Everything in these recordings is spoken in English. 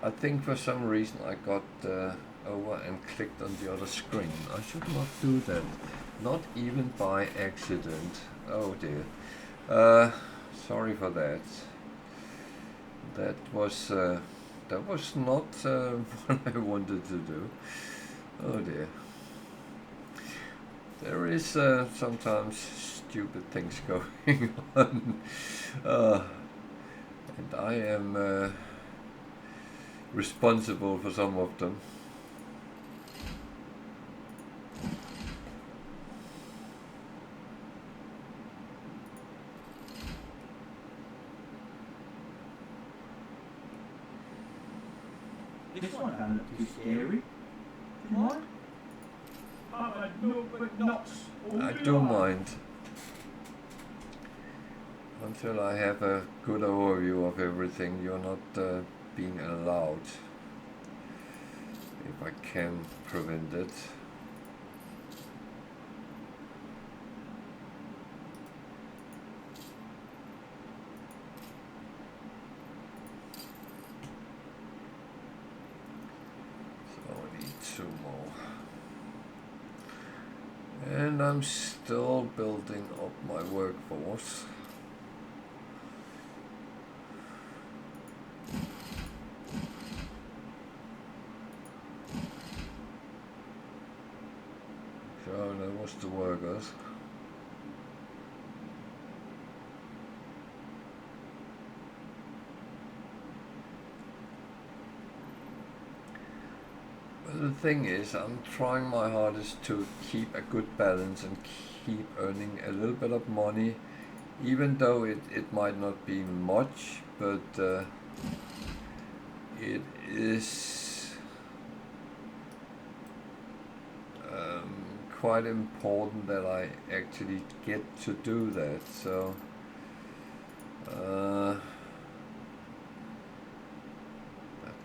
I think for some reason I got over and clicked on the other screen. I should not do that. Not even by accident. Oh dear. Sorry for that. That was not what I wanted to do. Oh dear. There is sometimes stupid things going on. And I am responsible for some of them. This one doesn't look too scary. Do you mind? No, but not. I do mind. Until I have a good overview of everything, you're not being allowed. If I can prevent it. So I need 2 more. And I'm still building up my workforce. So that was the workers. But the thing is, I'm trying my hardest to keep a good balance and keep earning a little bit of money, even though it might not be much, but it is quite important that I actually get to do that. So that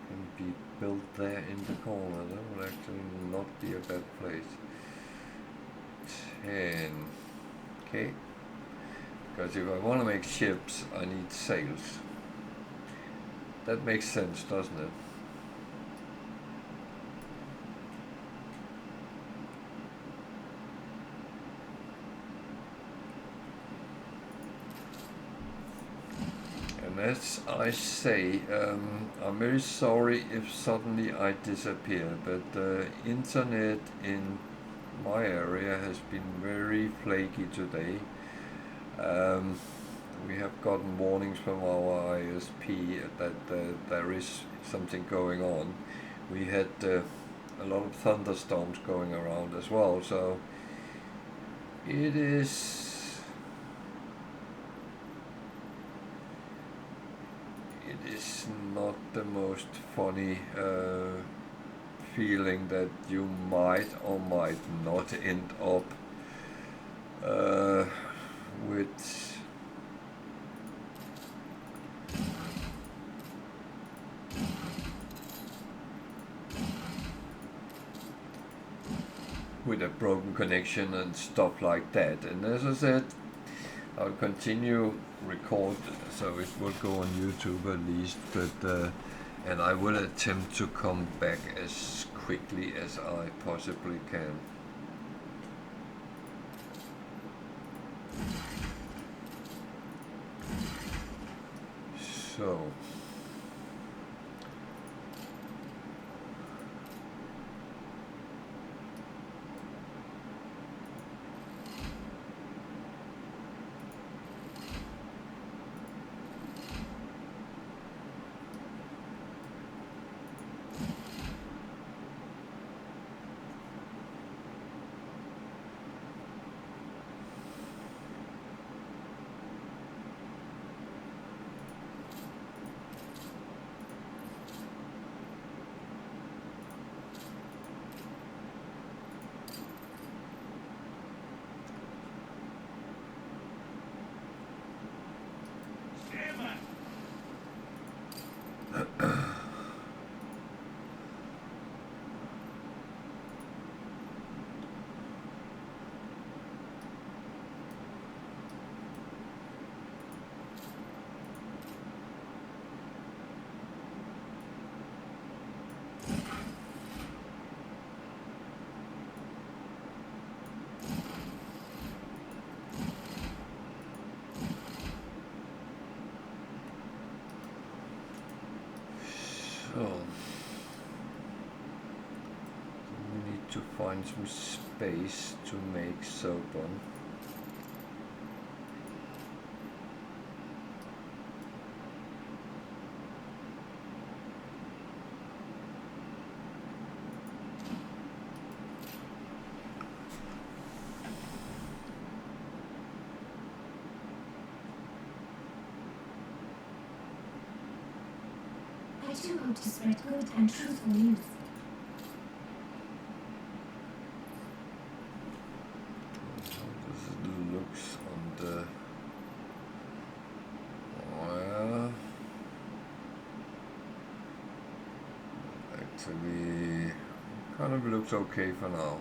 can be built there in the corner. That would actually not be a bad place. 10. Okay. Because if I want to make ships, I need sails. That makes sense, doesn't it? And as I say, I'm very sorry if suddenly I disappear, but the internet in my area has been very flaky today. We have gotten warnings from our ISP that there is something going on. We had a lot of thunderstorms going around as well, so it is not the most funny feeling that you might or might not end up with a broken connection and stuff like that. And as I said, I'll continue record, so it will go on YouTube at least, but and I will attempt to come back as quickly as I possibly can. So So we need to find some space to make soap on. I too hope to spread good and truthful news. How does it looks on the... Well, actually, kind of looks okay for now.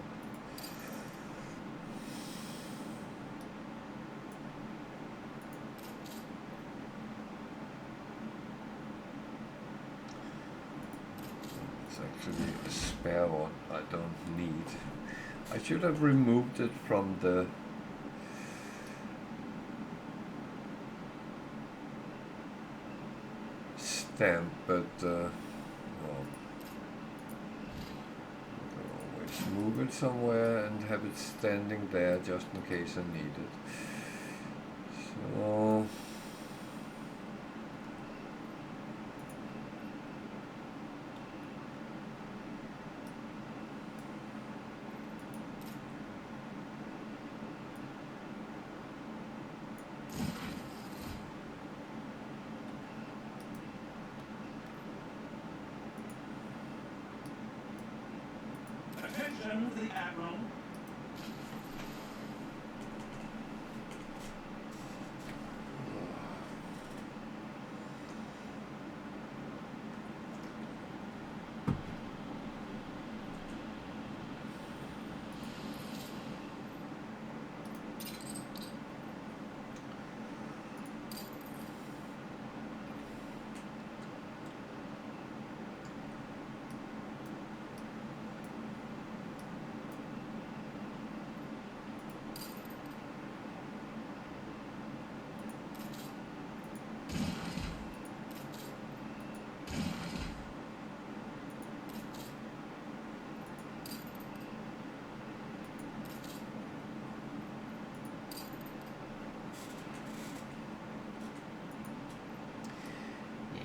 It's actually a spare one I don't need. I should have removed it from the stamp, but well, I can always move it somewhere and have it standing there just in case I need it. So Attention to the Admiral.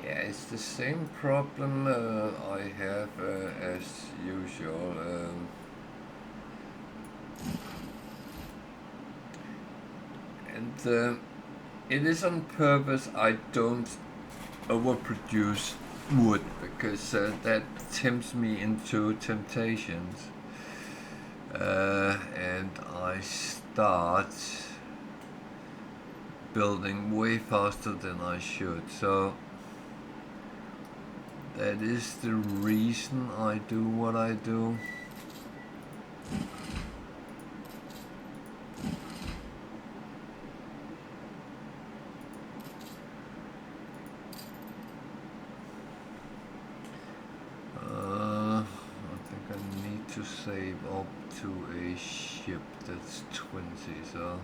yeah, it's the same problem I have as usual. And it is on purpose I don't overproduce wood, because that tempts me into temptations, and I start building way faster than I should. So that is the reason I do what I do. I think I need to save up to a ship that's 20, so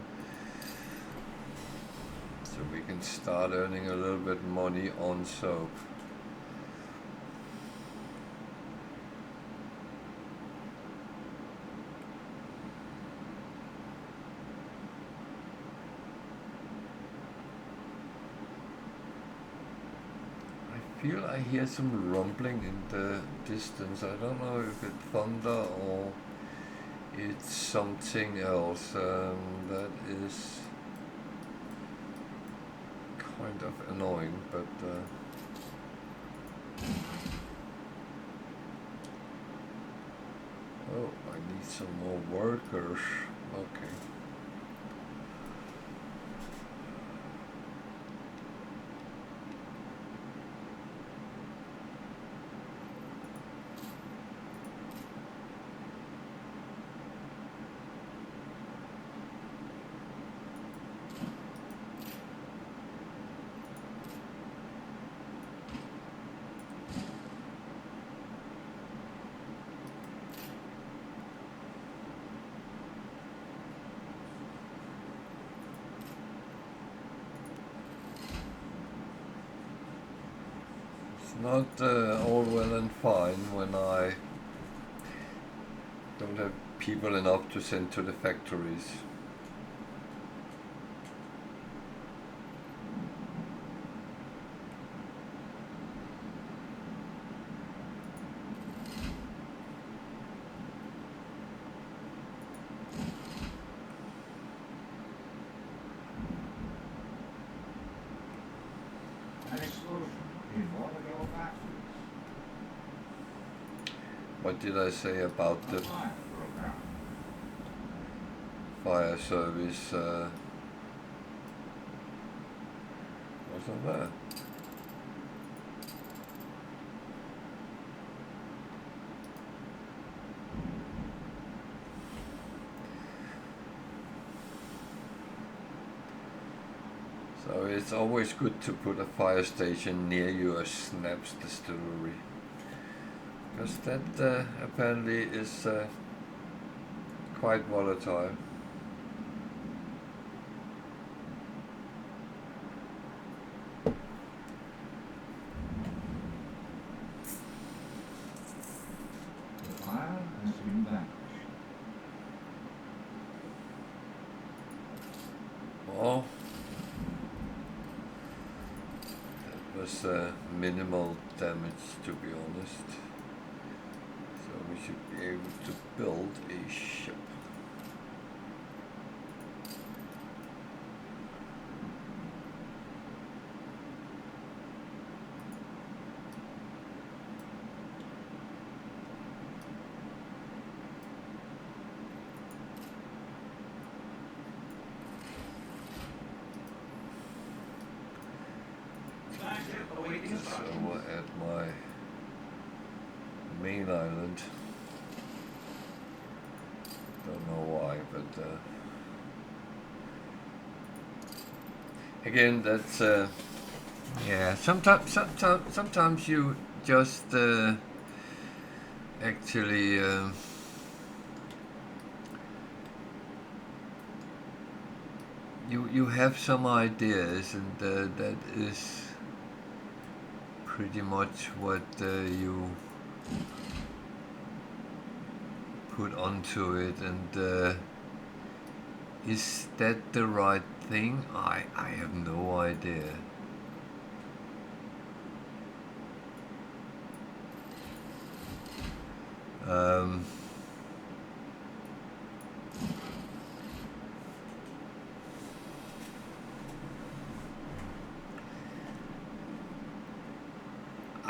we can start earning a little bit money on soap. I feel I hear some rumbling in the distance. I don't know if it's thunder or it's something else. That is kind of annoying, but oh, I need some more workers. Okay. It's not all well and fine when I don't have people enough to send to the factories. What did I say about the fire service? Wasn't there? So it's always good to put a fire station near your Snaps distillery, because that apparently is quite volatile. The fire has been vanquished. Well, that was minimal damage, to be honest. So we should be able to build a ship. So we're at my main island. Don't know why, but again, that's yeah. Sometimes you just actually you have some ideas, and that is pretty much what you put onto it, and is that the right thing? I have no idea.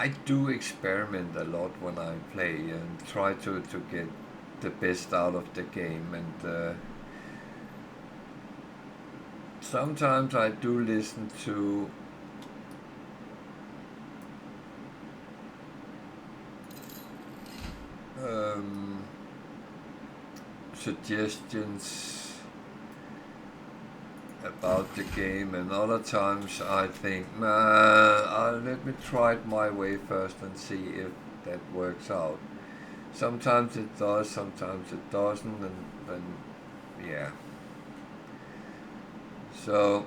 I do experiment a lot when I play and try to get the best out of the game, and sometimes I do listen to suggestions about the game, and other times I think, nah, let me try it my way first and see if that works out. Sometimes it does, sometimes it doesn't, and yeah. So,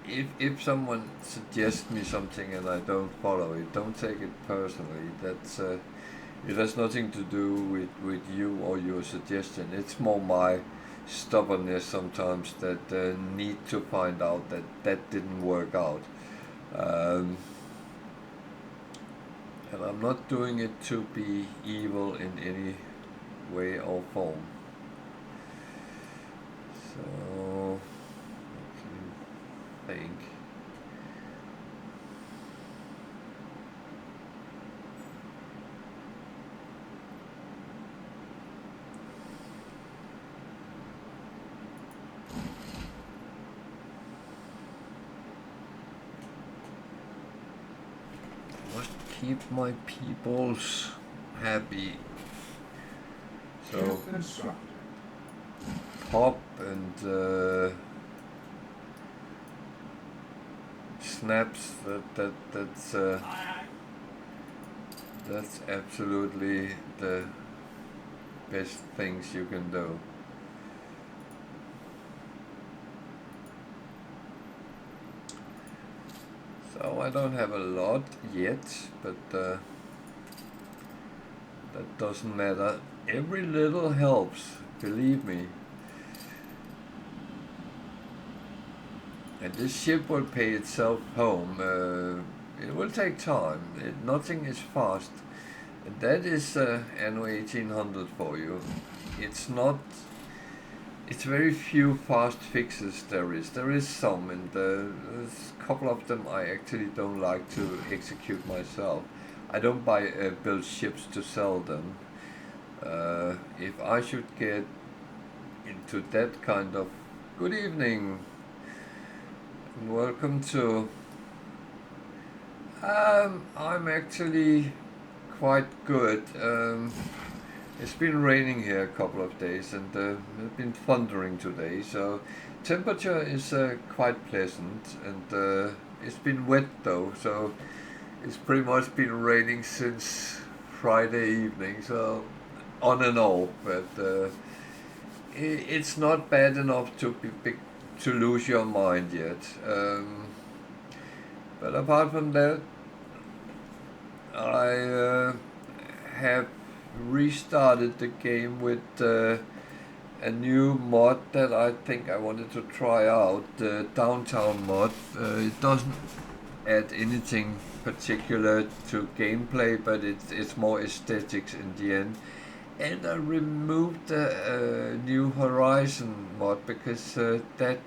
and if someone suggests me something and I don't follow it, don't take it personally. That's it has nothing to do with you or your suggestion. It's more my stubbornness sometimes that need to find out that didn't work out, and I'm not doing it to be evil in any way or form. So I think keep my peoples happy. So pop and snaps. That's absolutely the best things you can do. So No, I don't have a lot yet, but that doesn't matter. Every little helps, believe me. And this ship will pay itself home. It will take time. Nothing is fast. And that is Anno 1800 for you. It's not. It's very few fast fixes there is. There is some, and there's a couple of them I actually don't like to execute myself. I don't build ships to sell them. If I should get into that kind of... Good evening, and welcome to... I'm actually quite good. It's been raining here a couple of days, and it's been thundering today, so temperature is quite pleasant, and it's been wet though, so it's pretty much been raining since Friday evening, so on and off, but it's not bad enough to lose your mind yet. But apart from that, I have restarted the game with a new mod that I think I wanted to try out, the downtown mod. It doesn't add anything particular to gameplay, but it's more aesthetics in the end. And I removed the New Horizon mod because that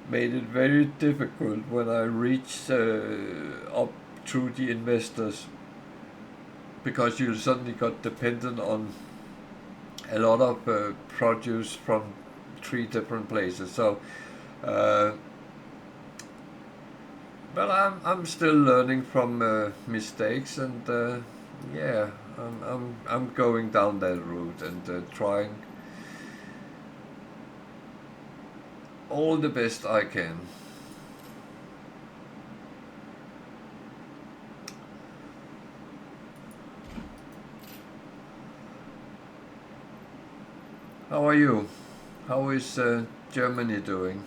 made it very difficult when I reached up through the investors, because you suddenly got dependent on a lot of produce from 3 different places. So, but I'm still learning from mistakes, and yeah, I'm going down that route and trying all the best I can. How are you? How is Germany doing?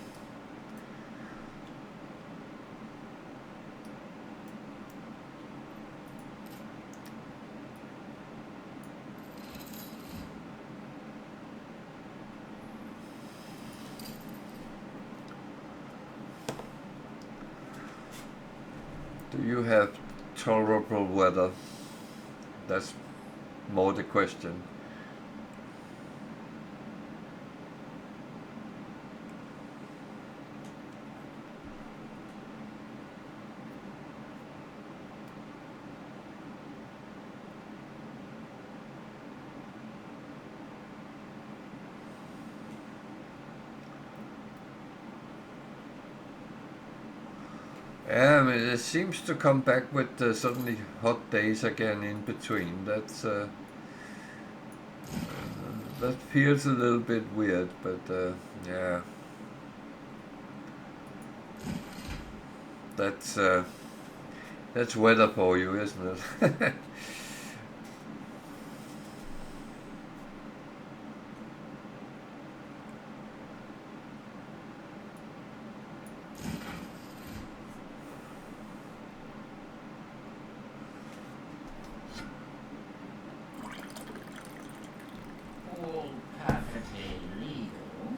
Do you have tolerable weather? That's more the question. Yeah, I mean, it seems to come back with suddenly hot days again in between. That's that feels a little bit weird, but yeah, that's weather for you, isn't it? All perfectly legal.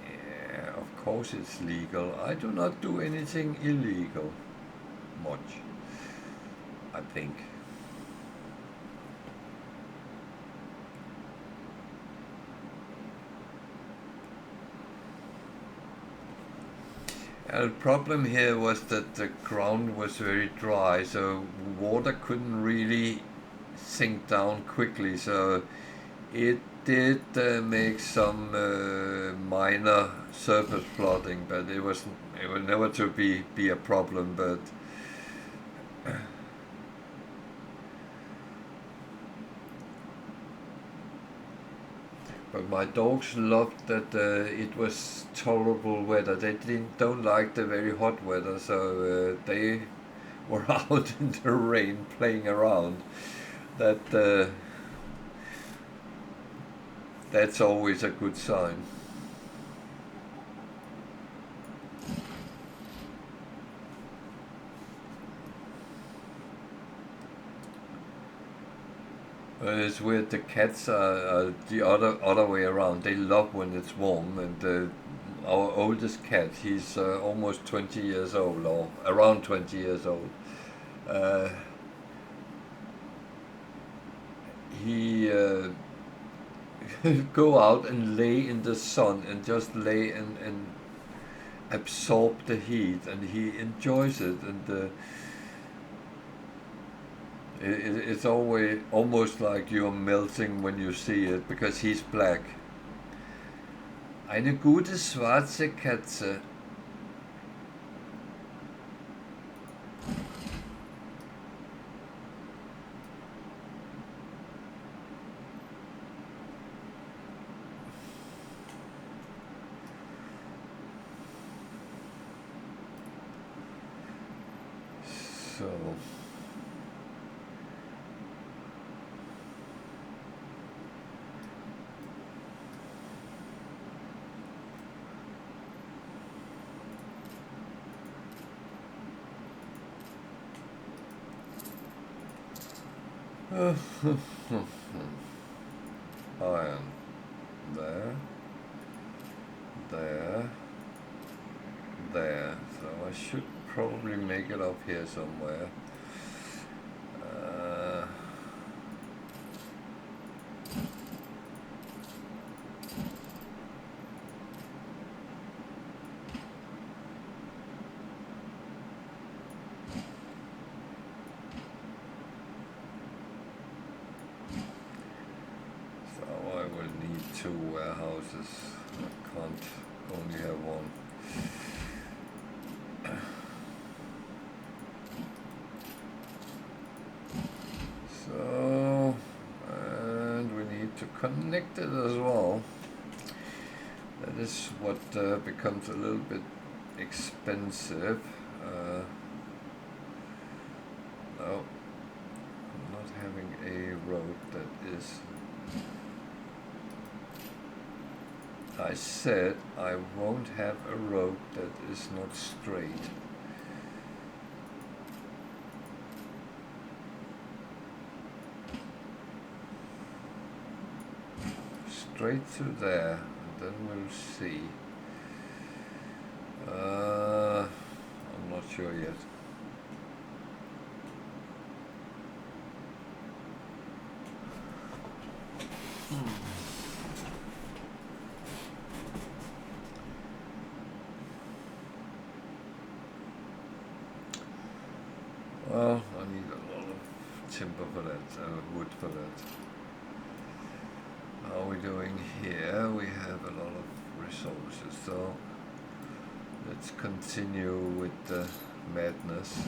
Yeah, of course it's legal. I do not do anything illegal, much, I think. The problem here was that the ground was very dry, so water couldn't really sink down quickly, so it did make some minor surface flooding, but it was never to be a problem. But my dogs loved that it was tolerable weather. They don't like the very hot weather, so they were out in the rain playing around. That's always a good sign. It's weird. The cats are the other way around. They love when it's warm, and our oldest cat, he's almost 20 years old, or around 20 years old. Uh, he go out and lay in the sun and just lay and absorb the heat, and he enjoys it. And it's always almost like you're melting when you see it because he's black. Eine gute schwarze Katze. So. Iron. There. There. There. So I should probably make it up here somewhere. Two warehouses. I can't only have one. So, and we need to connect it as well. That is what becomes a little bit expensive. No, I'm not having a road that is. I said I won't have a road that is not straight. Straight to there, and then we'll see. I'm not sure yet. Well, I need a lot of timber for that, wood for that. How are we doing here? We have a lot of resources, so let's continue with the madness.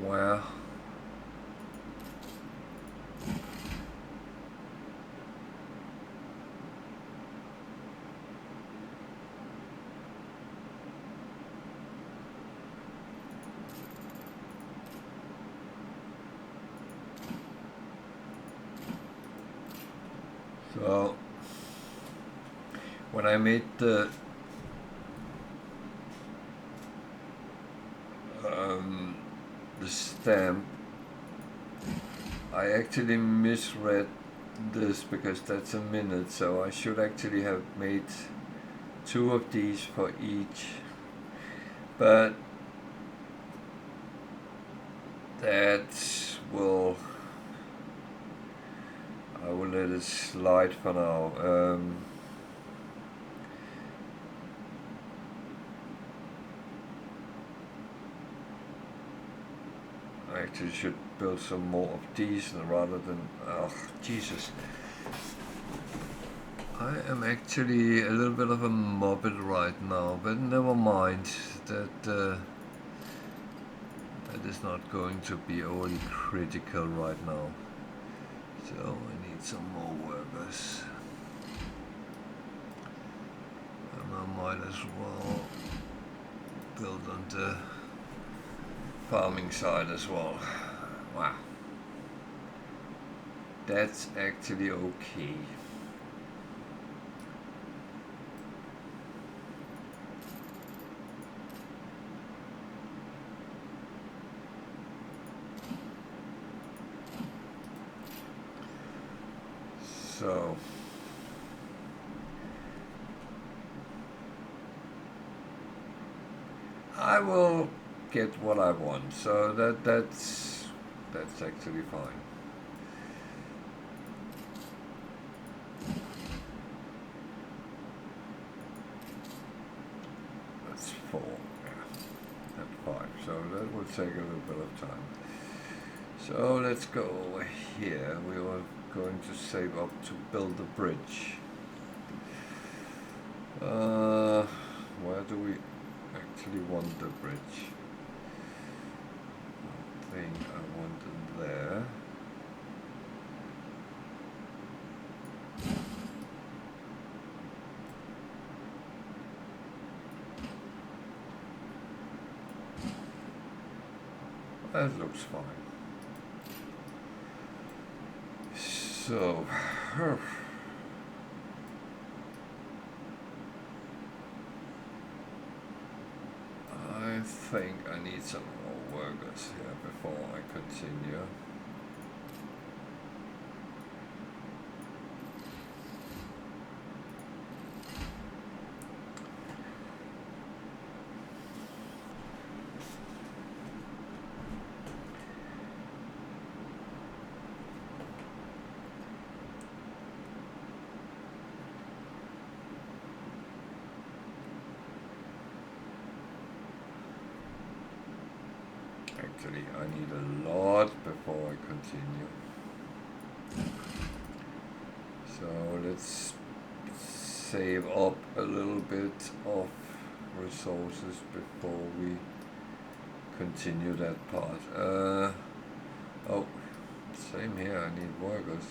Well, so when I made the stamp, I actually misread this because that's a minute, so I should actually have made 2 of these for each, but that will, I will let it slide for now. I actually should build some more of these rather than... Oh, Jesus. I am actually a little bit of a morbid right now, but never mind. That is not going to be overly critical right now. So I need some more workers. And I might as well build on the farming side as well. Wow. That's actually okay. So I will get what I want, so that's actually fine. That's 4, yeah, that's 5, so that will take a little bit of time. So let's go over here. We were going to save up to build a bridge. Where do we actually want the bridge? I think I want it there. That looks fine. So, I think I need some more workers here before I continue. Actually, I need a lot before I continue. So let's save up a little bit of resources before we continue that part. Oh, same here, I need workers.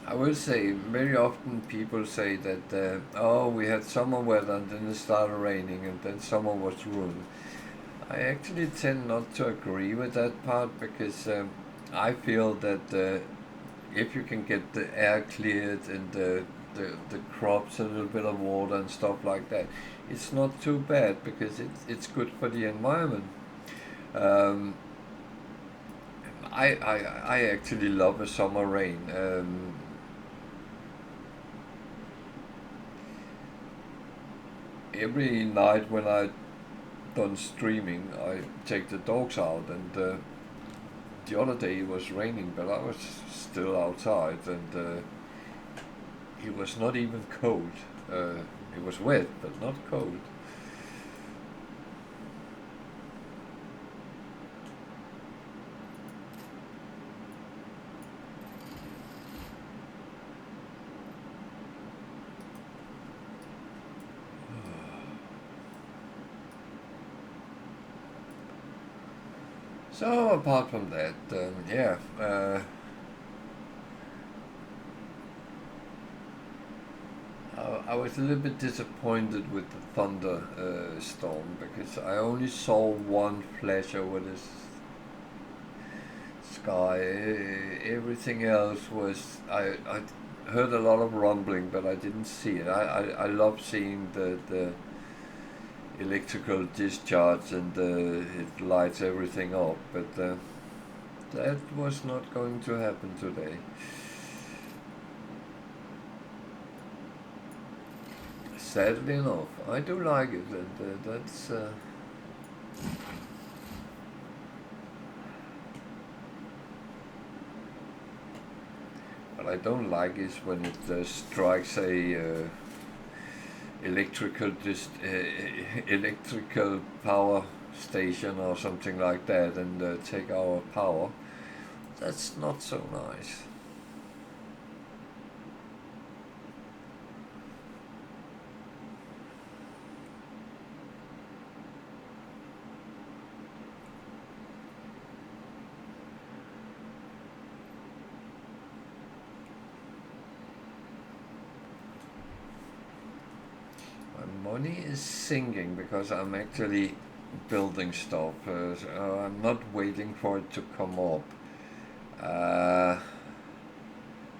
I will say, very often people say that, oh, we had summer weather and then it started raining and then summer was ruined. I actually tend not to agree with that part because I feel that if you can get the air cleared and the crops a little bit of water and stuff like that, it's not too bad because it's good for the environment. I actually love a summer rain. Every night when I done streaming, I take the dogs out, and the other day it was raining, but I was still outside, and it was not even cold. It was wet, but not cold. So apart from that, yeah, I was a little bit disappointed with the thunder storm because I only saw one flash over the sky. Everything else was, I heard a lot of rumbling, but I didn't see it. I love seeing the electrical discharge, and it lights everything up, but that was not going to happen today. Sadly enough, I do like it, and that's what I don't like is when it strikes a electrical power station or something like that, and take our power. That's not so nice. Money is sinking because I'm actually building stuff. So I'm not waiting for it to come up.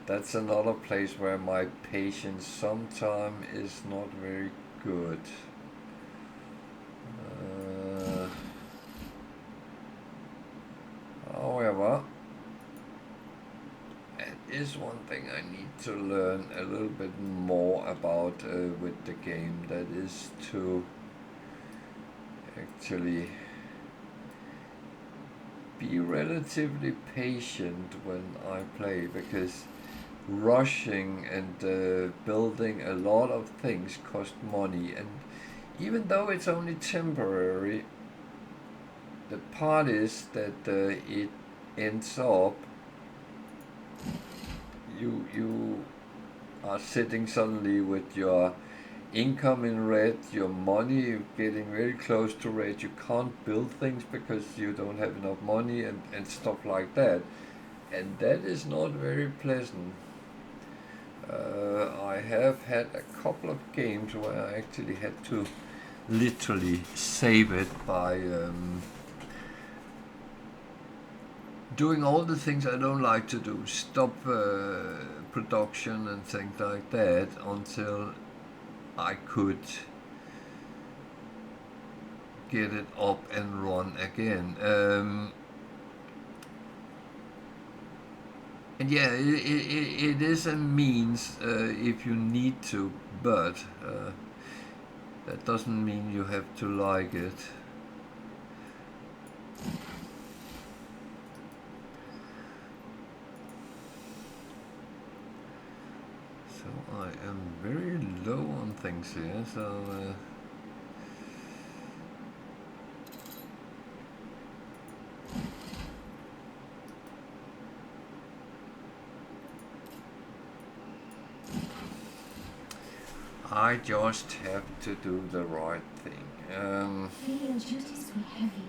That's another place where my patience sometimes is not very good. However, it is one thing I need to learn a little bit more about with the game. That is to actually be relatively patient when I play, because rushing and building a lot of things cost money, and even though it's only temporary, the part is that it ends up you are sitting suddenly with your income in red, your money getting very close to red. You can't build things because you don't have enough money, and stuff like that, and that is not very pleasant. I have had a couple of games where I actually had to literally save it by doing all the things I don't like to do, stop production and things like that, until I could get it up and run again. And yeah, it is a means if you need to, but that doesn't mean you have to like it. So I am very low on things here, so I just have to do the right thing. Feel your duties were heavy.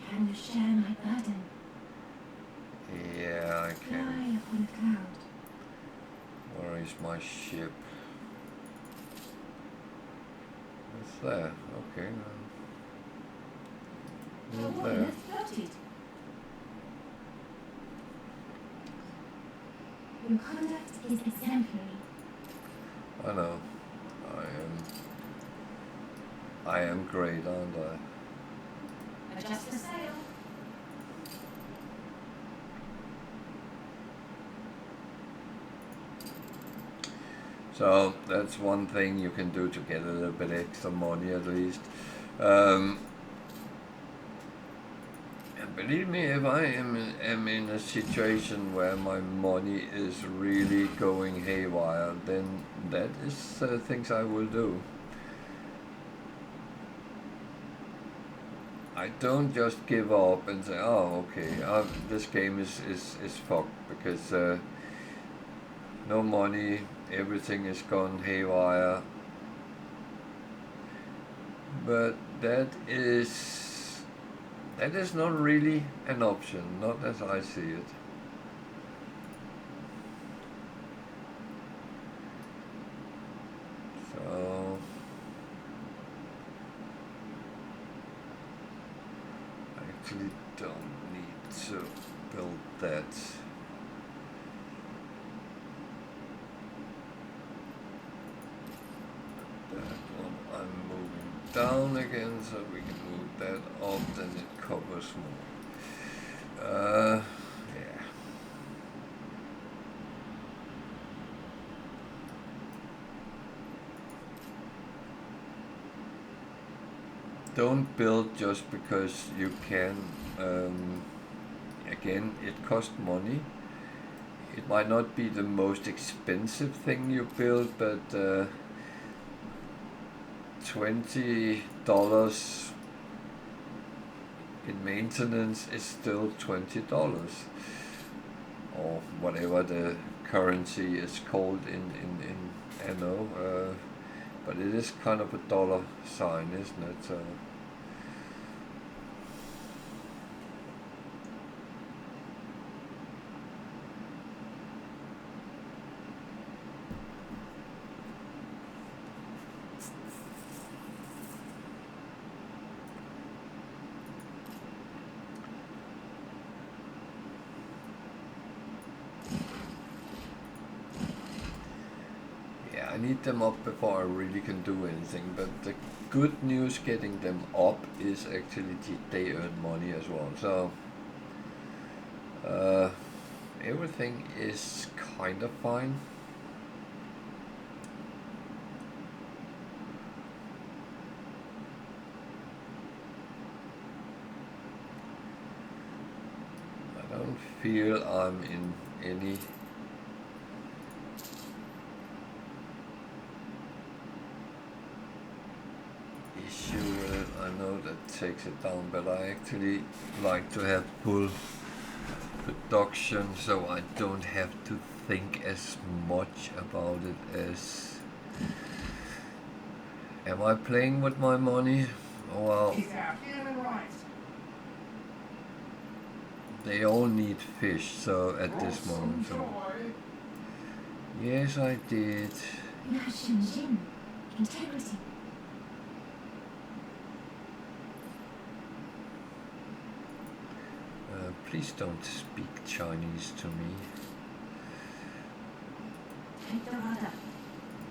Can you share my burden? Yeah, I Fly can. upon a cloud. Where is my ship? It's there. Okay. Your It's warrior there. floated. Your conduct is exemplary. I know. I am great, aren't I? Adjust the sail. So that's one thing you can do to get a little bit extra money at least. And believe me, if I am in a situation where my money is really going haywire, then that is things I will do. I don't just give up and say, oh, okay, this game is fucked, because no money, everything is gone haywire. But that is not really an option, not as I see it. So I actually don't need to build that. That one I'm moving down again, so we can move that up, then it covers more. Yeah. Don't build just because you can. Again, it costs money. It might not be the most expensive thing you build, but $20 in maintenance is still $20, or whatever the currency is called in Anno. But it is kind of a dollar sign, isn't it? So I need them up before I really can do anything, but the good news getting them up is actually they earn money as well. So everything is kind of fine. I don't feel I'm in any issue with it. I know that takes it down, but I actually like to have full production, so I don't have to think as much about it as... Am I playing with my money? Well, they all need fish, so at this moment, so... Yes, I did. Integrity. Please don't speak Chinese to me.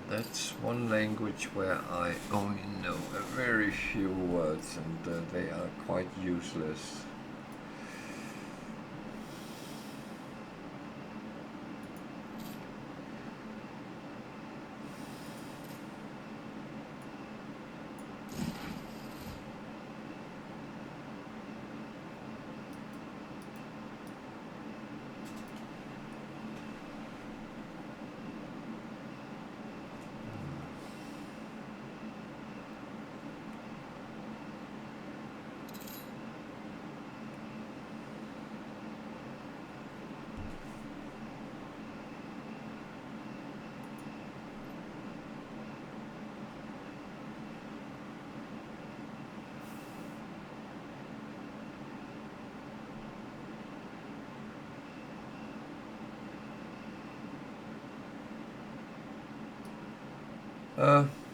That's one language where I only know a very few words, and they are quite useless.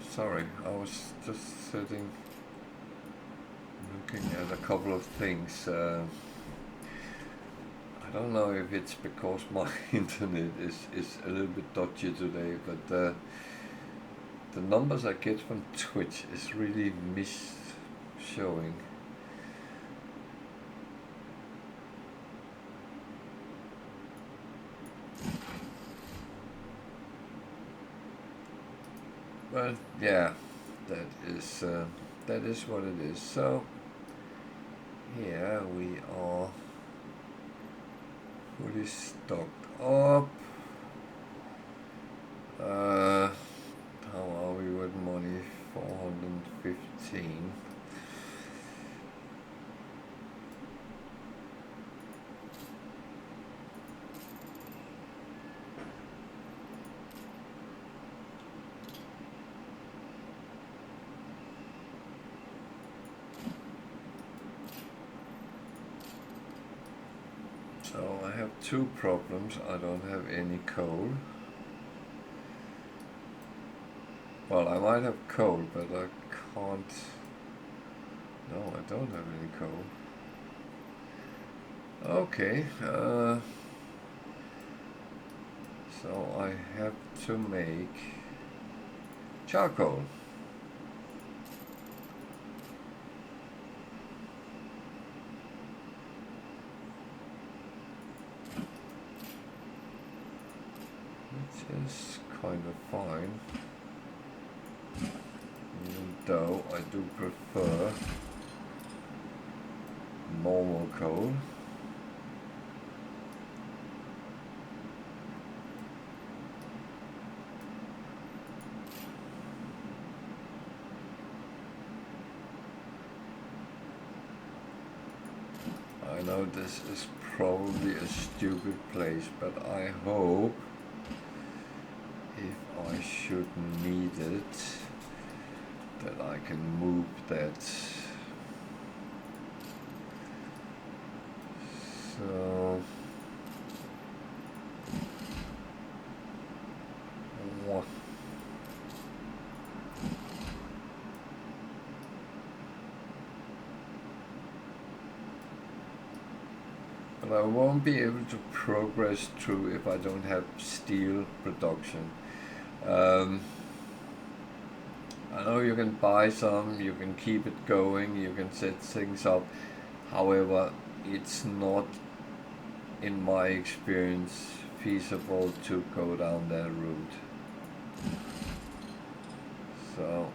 Sorry, I was just sitting looking at a couple of things. I don't know if it's because my internet is a little bit dodgy today, but the numbers I get from Twitch is really showing. But yeah, that is what it is. So here we are fully stocked up. How are we with money? 415. So I have two problems. I don't have any coal. Well, I might have coal, but I can't... No, I don't have any coal. Okay, so I have to make charcoal. Which is kind of fine, even though I do prefer normal coal. I know this is probably a stupid place, but I hope if I should need it, that I can move that. So wha- but I won't be able to progress through if I don't have steel production. I know you can buy some, you can keep it going, you can set things up. However, it's not, in my experience, feasible to go down that route. So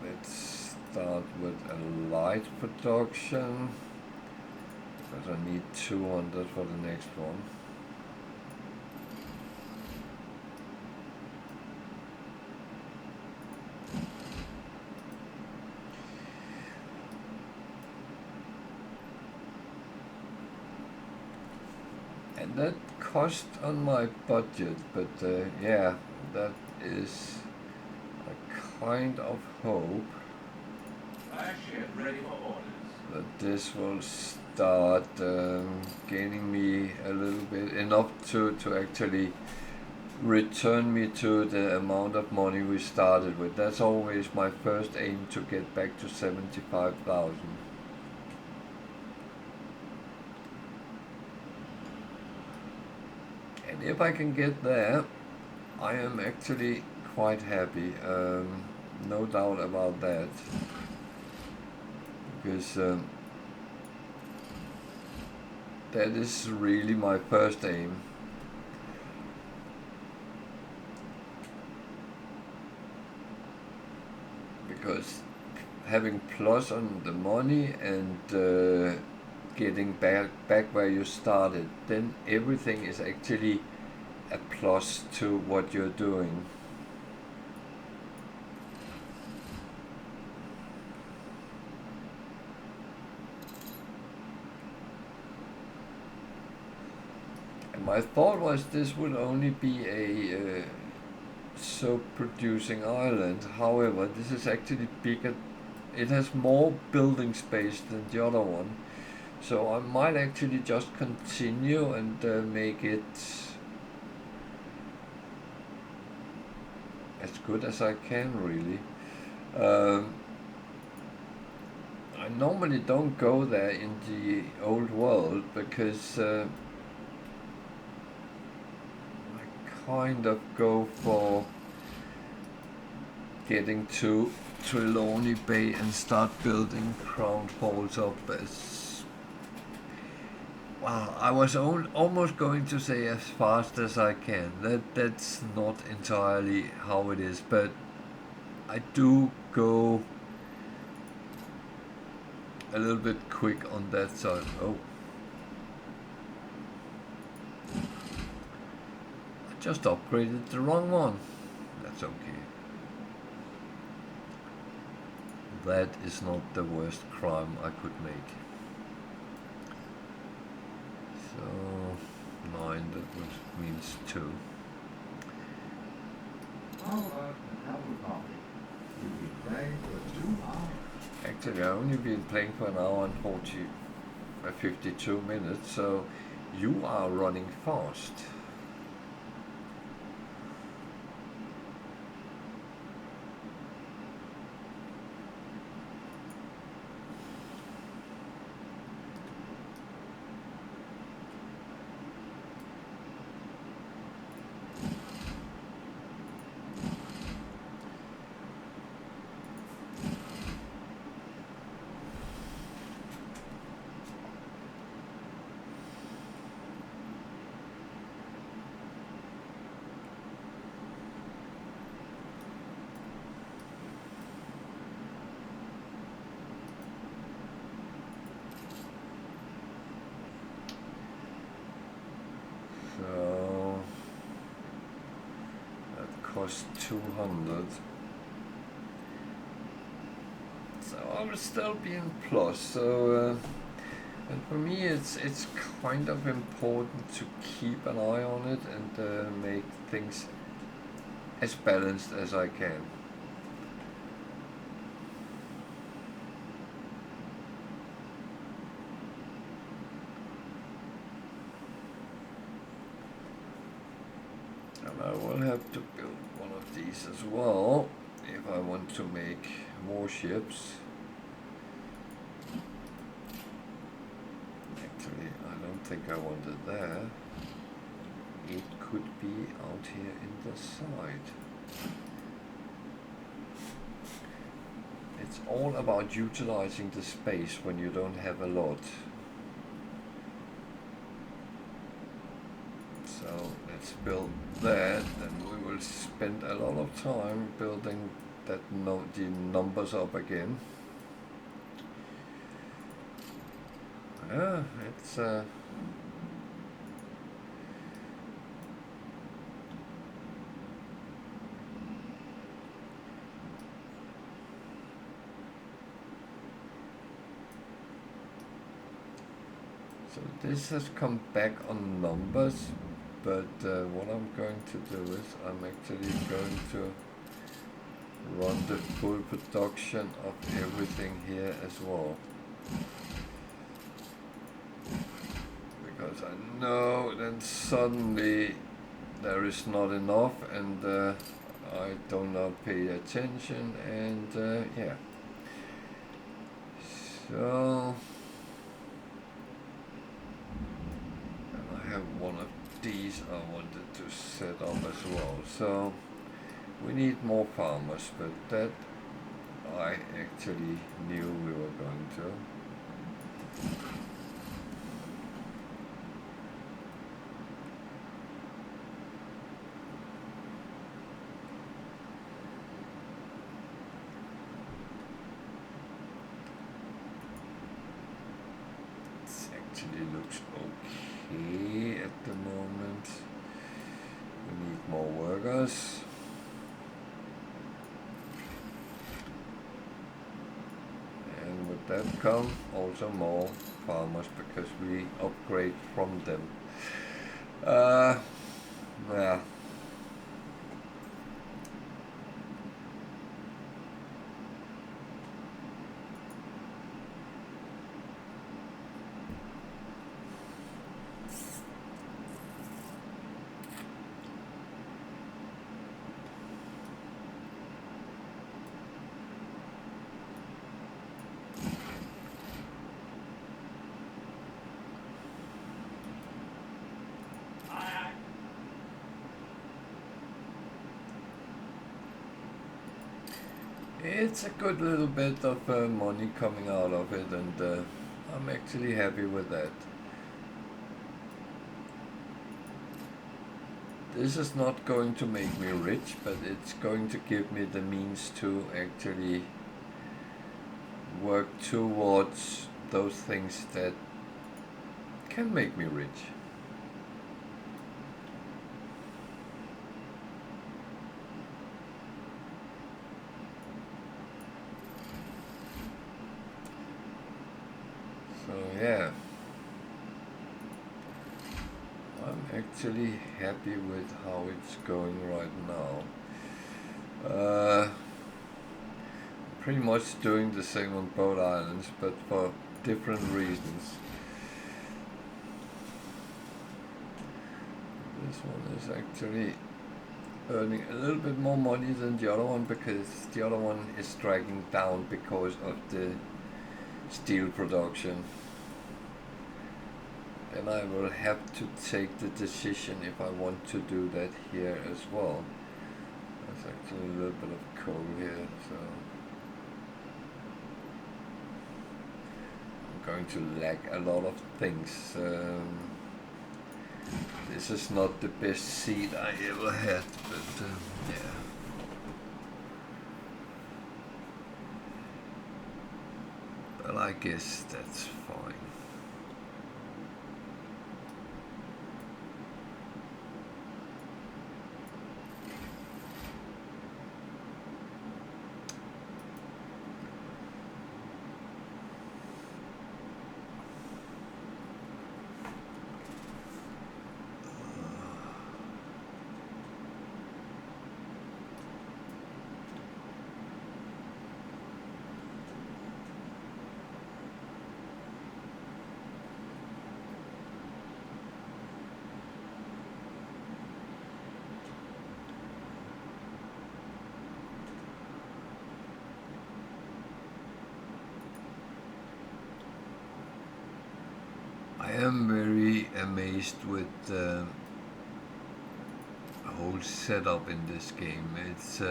let's start with a light production, because I need 200 for the next one. And that cost on my budget, but yeah, that is a kind of hope Ready for orders. that this will start gaining me a little bit, enough to actually return me to the amount of money we started with. That's always my first aim, to get back to 75,000. And if I can get there, I am actually quite happy, no doubt about that, because that is really my first aim. Because having plus on the money and getting back where you started, then everything is actually a plus to what you're doing. And my thought was this would only be a soap producing island. However, this is actually bigger. It has more building space than the other one. So I might actually just continue and make it as good as I can, really. I normally don't go there in the old world because I kind of go for getting to Trelawney Bay and start building crown halls up as well. I was almost going to say as fast as I can. That's not entirely how it is, but I do go a little bit quick on that side. Oh, I just upgraded the wrong one. That's okay. That is not the worst crime I could make. So 9, that means 2. How about a cup of coffee? You've been playing for 2 hours. Actually, I've only been playing for an hour and 52 minutes, so you are running fast. cost 200. So I will still be in plus. So and for me it's kind of important to keep an eye on it and make things as balanced as I can. And I will have to build one of these as well if I want to make more ships. Actually, I don't think I want it there. It could be out here in the side. It's all about utilizing the space when you don't have a lot. So let's build that, and we will spend a lot of time building that the numbers up again. Yeah, it's so this has come back on numbers, but what I'm going to do is I'm actually going to run the full production of everything here as well. Because I know then suddenly there is not enough and I do not pay attention and yeah. So and I have one of these I wanted to set up as well. So we need more farmers, but that I actually knew we were going to. Looks okay at the moment. We need more workers. And with that come also more farmers because we upgrade from them. Yeah. It's a good little bit of money coming out of it, and I'm actually happy with that. This is not going to make me rich, but it's going to give me the means to actually work towards those things that can make me rich. So yeah, I'm actually happy with how it's going right now. Pretty much doing the same on both islands, but for different reasons. This one is actually earning a little bit more money than the other one because the other one is dragging down because of the steel production. Then I will have to take the decision if I want to do that here as well. There's actually a little bit of coal here, so I'm going to lack a lot of things. This is not the best seed I ever had, but yeah. But I guess that's fine. I am very amazed with the whole setup in this game. It's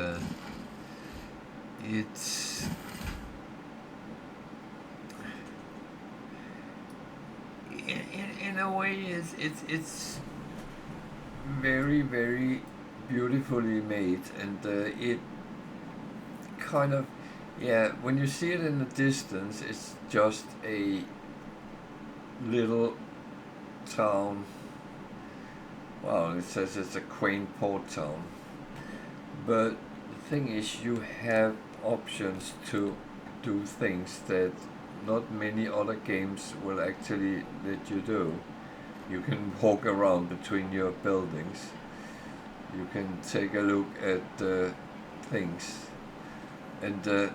in a way it's very very beautifully made, and it kind of, yeah, when you see it in the distance, it's just a little town. Well, it says it's a quaint port town, but the thing is, you have options to do things that not many other games will actually let you do. You can walk around between your buildings. You can take a look at things, and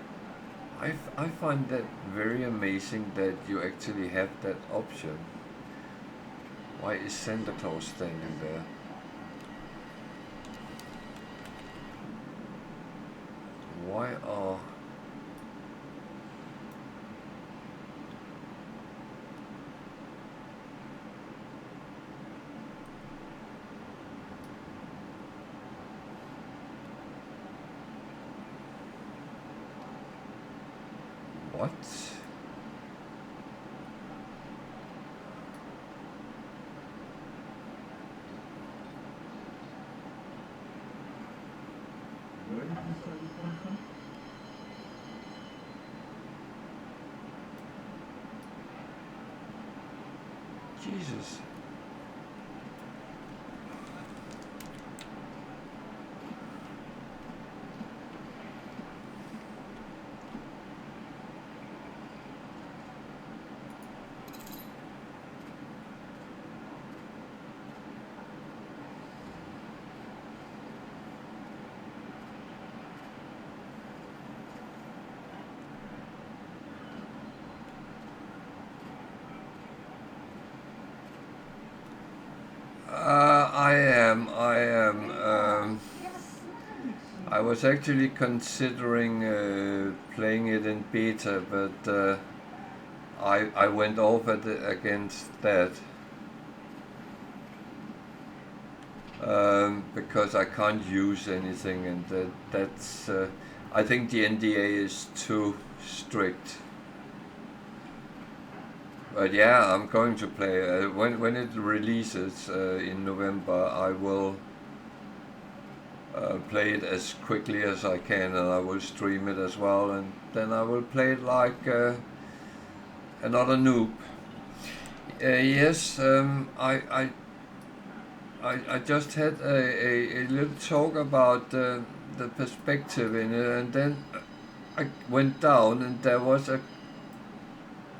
I find that very amazing that you actually have that option. Why is Santa Claus standing there? Why are... What? Where did you say you come from? Jesus. I am. I was actually considering playing it in beta, but I went off against that because I can't use anything, and that's. I think the NDA is too strict. But yeah, I'm going to play. When it releases in November, I will play it as quickly as I can, and I will stream it as well, and then I will play it like another noob. Yes, I just had a little talk about the perspective in it, and then I went down, and there was a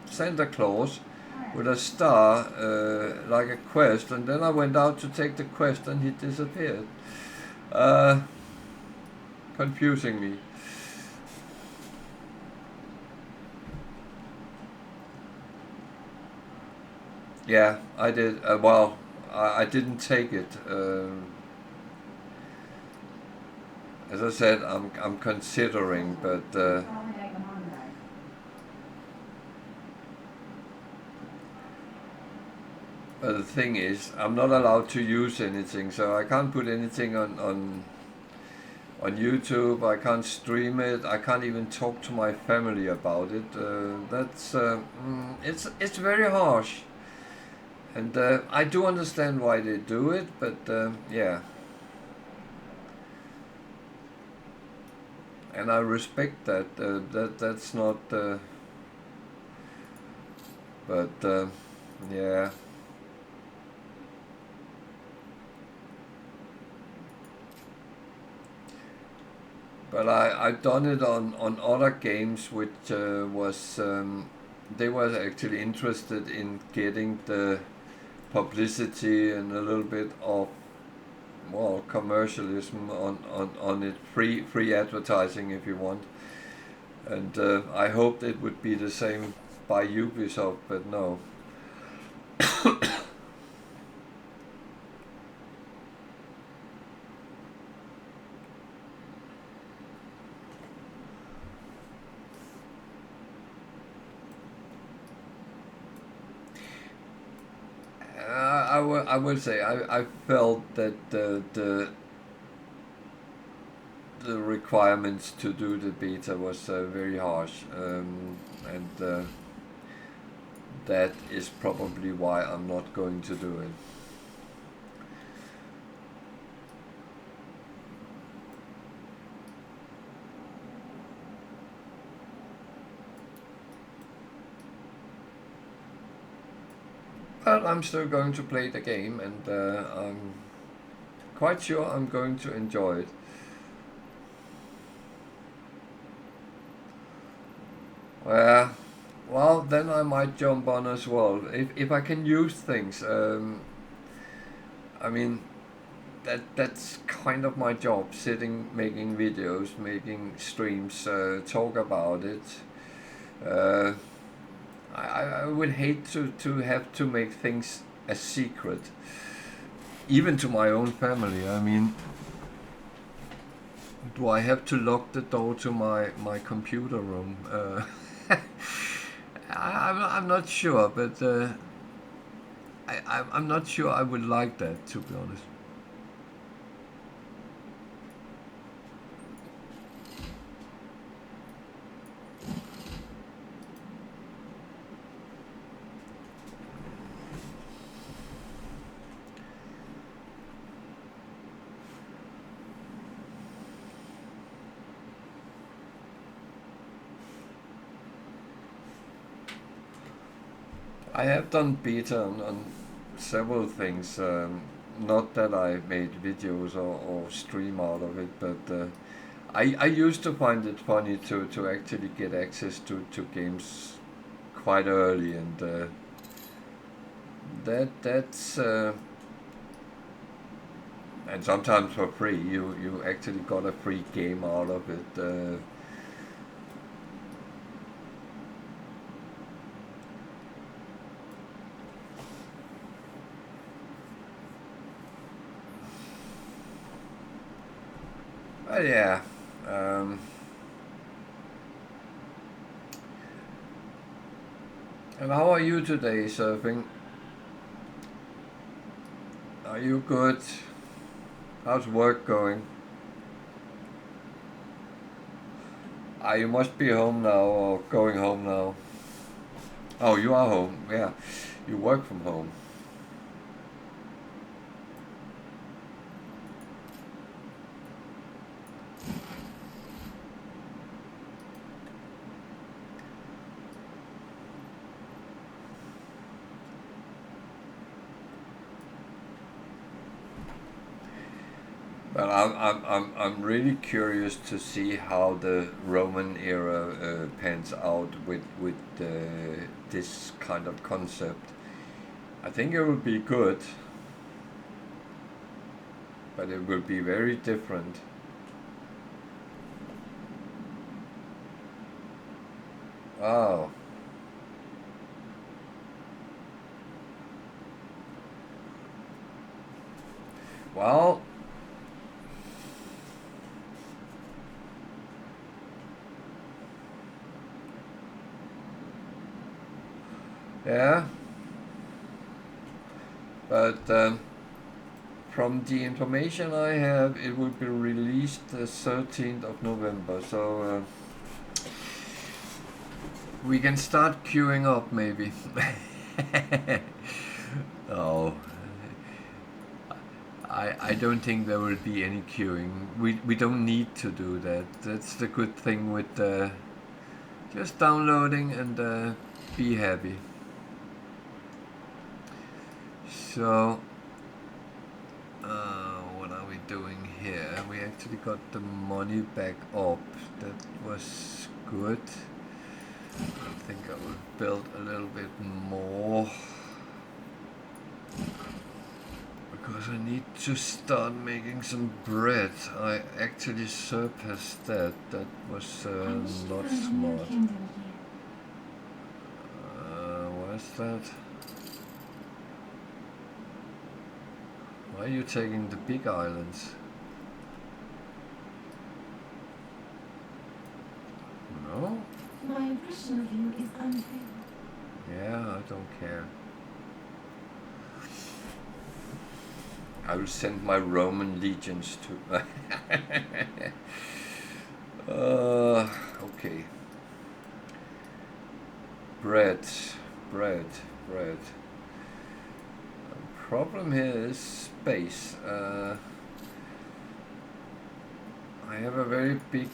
Santa Claus with a star, like a quest, and then I went out to take the quest, and he disappeared. Confusing me. Yeah, I did. Well, I didn't take it. As I said, I'm considering, but the thing is, I'm not allowed to use anything, so I can't put anything on YouTube. I can't stream it. I can't even talk to my family about it. That's it's very harsh, and I do understand why they do it, but yeah, and I respect that. That's not. But yeah. But I've done it on other games, which was they were actually interested in getting the publicity and a little bit of, well, commercialism on it, free advertising if you want. And I hoped it would be the same by Ubisoft, but no. I will say I felt that the requirements to do the beta was very harsh, and that is probably why I'm not going to do it. But I'm still going to play the game, and I'm quite sure I'm going to enjoy it. Well, then I might jump on as well if I can use things. I mean, that's kind of my job: sitting, making videos, making streams, talk about it. I would hate to have to make things a secret, even to my own family. I mean, do I have to lock the door to my computer room? I'm not sure, but I'm not sure I would like that, to be honest. I have done beta on several things. Not that I made videos or stream out of it, but I used to find it funny to actually get access to games quite early, and that's and sometimes for free. You actually got a free game out of it. But yeah, and how are you today, surfing? Are you good? How's work going? You must be home now or going home now. Oh, you are home. Yeah, you work from home. But I'm really curious to see how the Roman era pans out with this kind of concept. I think it will be good, but it will be very different. Oh. Well, yeah, but from the information I have, it will be released the 13th of November, so we can start queuing up maybe. Oh, I don't think there will be any queuing. We don't need to do that. That's the good thing with just downloading and be happy. So, what are we doing here? We actually got the money back up. That was good. I think I will build a little bit more, because I need to start making some bread. I actually surpassed that. That was not smart. Where's that? Why are you taking the big islands? No? My impression of you is unfair. Yeah, I don't care. I will send my Roman legions to. Okay. Bread. Problem here is space. I have a very big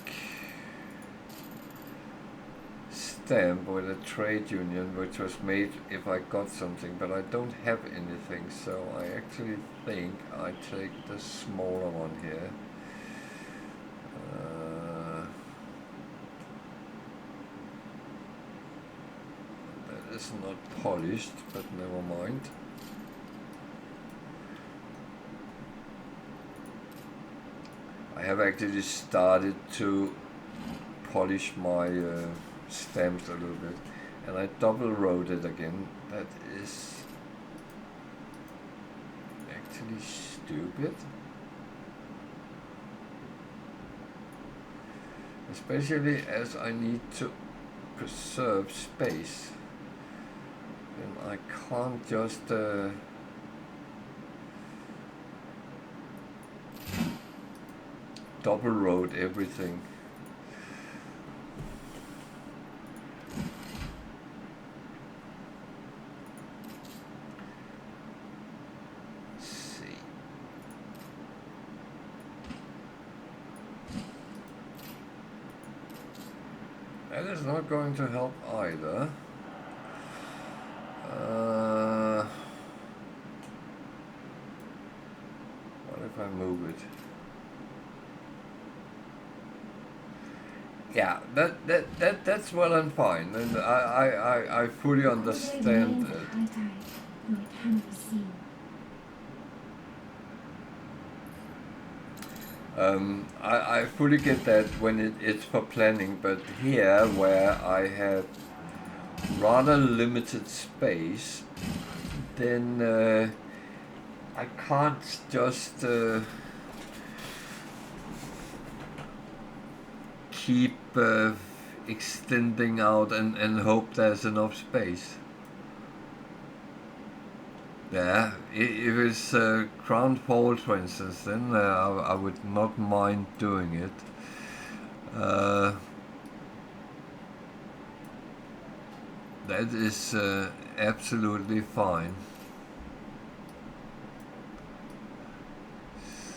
stamp with a trade union which was made if I got something, but I don't have anything, so I actually think I take the smaller one here. That is not polished, but never mind. I have actually started to polish my stamps a little bit, and I double wrote it again. That is actually stupid, especially as I need to preserve space, and I can't just double wrote everything. Let's see. That is not going to help either. What if I move it? Yeah, that's well and fine, and I fully understand that. I fully get that when it's for planning, but here where I have rather limited space, then I can't just keep extending out and hope there's enough space. Yeah, if it's ground fault, for instance, then I would not mind doing it. That is absolutely fine.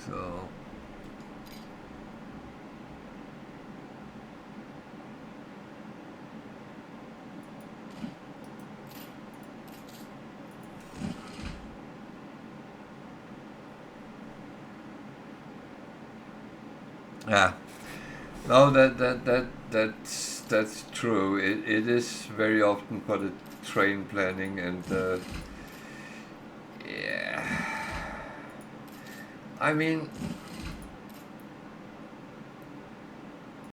So. Yeah, no, that's true. It is very often for the train planning, and yeah, I mean,